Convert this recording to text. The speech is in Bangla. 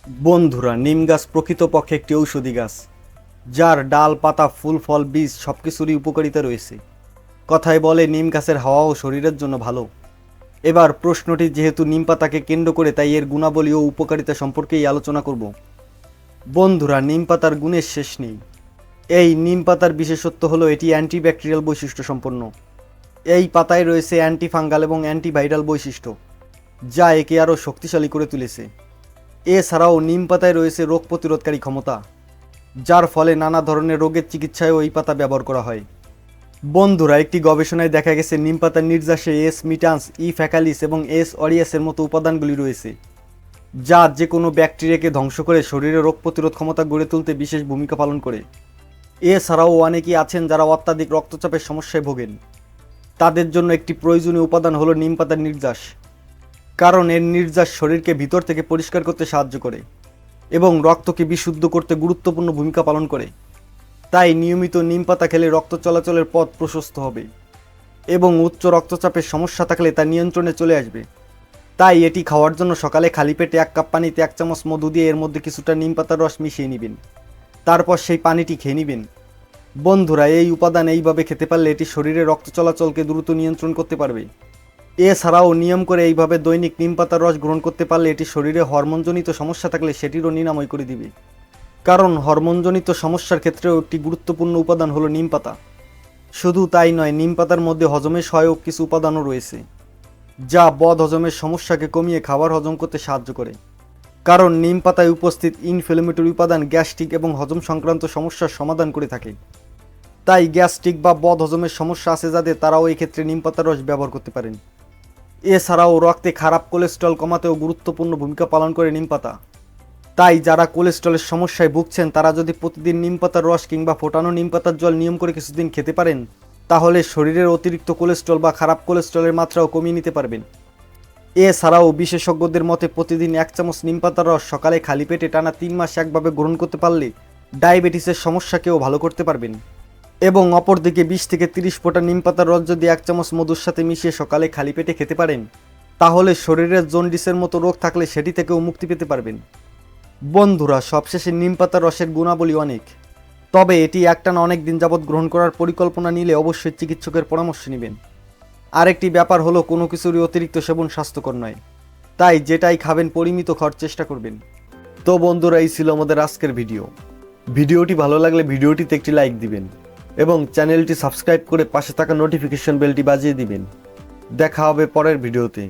বন্ধুরা, নিম গাছ প্রকৃতপক্ষে একটি ঔষধি গাছ, যার ডাল, পাতা, ফুল, ফল, বীজ সবকিছুরই উপকারিতা রয়েছে। কথায় বলে নিম গাছের হাওয়াও শরীরের জন্য ভালো। এবার প্রশ্নটি যেহেতু নিম পাতাকে কেন্দ্র করে, তাই এর গুণাবলী ও উপকারিতা সম্পর্কেই আলোচনা করব। বন্ধুরা, নিম পাতার গুণের শেষ নেই। এই নিম পাতার বিশেষত্ব হলো এটি অ্যান্টিব্যাকটেরিয়াল বৈশিষ্ট্য সম্পন্ন। এই পাতায় রয়েছে অ্যান্টিফাঙ্গাল এবং অ্যান্টিভাইরাল বৈশিষ্ট্য, যা একে আরও শক্তিশালী করে তুলেছে। এছাড়াও নিম পাতায় রয়েছে রোগ প্রতিরোধকারী ক্ষমতা, যার ফলে নানা ধরনের রোগের চিকিৎসায়ও এই পাতা ব্যবহার করা হয়। বন্ধুরা, একটি গবেষণায় দেখা গেছে নিম পাতার নির্যাসে এস মিটান্স, ই ফ্যাকালিস এবং এস অরিয়াসের মতো উপাদানগুলি রয়েছে, যা যে কোনো ব্যাকটেরিয়াকে ধ্বংস করে শরীরে রোগ প্রতিরোধ ক্ষমতা গড়ে তুলতে বিশেষ ভূমিকা পালন করে। এছাড়াও অনেকেই আছেন যারা অত্যাধিক রক্তচাপের সমস্যায় ভোগেন। তাদের জন্য একটি প্রয়োজনীয় উপাদান হলো নিম পাতার নির্যাস, কারণ এর নির্যাস শরীরকে ভিতর থেকে পরিষ্কার করতে সাহায্য করে এবং রক্তকে বিশুদ্ধ করতে গুরুত্বপূর্ণ ভূমিকা পালন করে। তাই নিয়মিত নিম পাতা খেলে রক্ত চলাচলের পথ প্রশস্ত হবে এবং উচ্চ রক্তচাপের সমস্যা থাকলে তা নিয়ন্ত্রণে চলে আসবে। তাই এটি খাওয়ার জন্য সকালে খালি পেটে 1 কাপ পানিতে 1 চামচ মধু দিয়ে এর মধ্যে কিছুটা নিম পাতার রস মিশিয়ে নেবেন। তারপর সেই পানিটি খেয়ে নেবেন। বন্ধুরা, এই উপাদান এইভাবে খেতে পারলে এটি শরীরে রক্ত চলাচলকে দ্রুত নিয়ন্ত্রণ করতে পারবে। এছাড়াও নিয়ম করে এইভাবে দৈনিক নিম পাতার রস গ্রহণ করতে পারলে এটি শরীরে হরমোনজনিত সমস্যা থাকলে সেটিরও নিরাময় করে দিবে। কারণ হরমোনজনিত সমস্যার ক্ষেত্রেও একটি গুরুত্বপূর্ণ উপাদান হলো নিম পাতা। শুধু তাই নয়, নিম পাতার মধ্যে হজমে সহায়ক কিছু উপাদানও রয়েছে, যা বদ হজমের সমস্যাকে কমিয়ে খাবার হজম করতে সাহায্য করে। কারণ নিম পাতায় উপস্থিত ইনফ্লেমেটরি উপাদান গ্যাস্ট্রিক এবং হজম সংক্রান্ত সমস্যার সমাধান করে থাকে। তাই গ্যাস্ট্রিক বা বদ হজমের সমস্যা আছে যাদের, তারাও এই ক্ষেত্রে নিম পাতার রস ব্যবহার করতে পারেন। এছাড়াও রক্তে খারাপ কোলেস্ট্রল কমাতেও গুরুত্বপূর্ণ ভূমিকা পালন করে নিম পাতা। তাই যারা কোলেস্ট্রলের সমস্যায় ভুগছেন, তারা যদি প্রতিদিন নিম পাতার রস কিংবা ফোটানো নিম পাতার জল নিয়ম করে কিছুদিন খেতে পারেন, তাহলে শরীরের অতিরিক্ত কোলেস্ট্রল বা খারাপ কোলেস্ট্রলের মাত্রাও কমিয়ে নিতে পারবেন। এছাড়াও বিশেষজ্ঞদের মতে প্রতিদিন 1 চামচ নিম পাতার রস সকালে খালি পেটে টানা 3 মাস একভাবে গ্রহণ করতে পারলে ডায়াবেটিসের সমস্যাকেও ভালো করতে পারবেন। এবং অপরদিকে 20 থেকে 30 ফোঁটা নিম পাতার রস যদি 1 চামচ মধুর সাথে মিশিয়ে সকালে খালি পেটে খেতে পারেন, তাহলে শরীরের জন্ডিসের মতো রোগ থাকলে সেটি থেকেও মুক্তি পেতে পারবেন। বন্ধুরা, সবশেষে নিম পাতার রসের গুণাবলী অনেক, তবে এটি একটানা অনেক দিন যাবৎ গ্রহণ করার পরিকল্পনা নিলে অবশ্যই চিকিৎসকের পরামর্শ নেবেন। আরেকটি ব্যাপার হলো, কোনো কিছুরই অতিরিক্ত সেবন স্বাস্থ্যকর নয়, তাই যেটাই খাবেন পরিমিত খাওয়ার চেষ্টা করবেন। তো বন্ধুরা, এই ছিল আমাদের আজকের ভিডিওটি ভালো লাগলে ভিডিওটিতে একটি লাইক দিবেন এবং চ্যানেলটি সাবস্ক্রাইব করে পাশে থাকা নোটিফিকেশন বেলটি বাজিয়ে দিবেন। দেখা হবে পরের ভিডিওতে।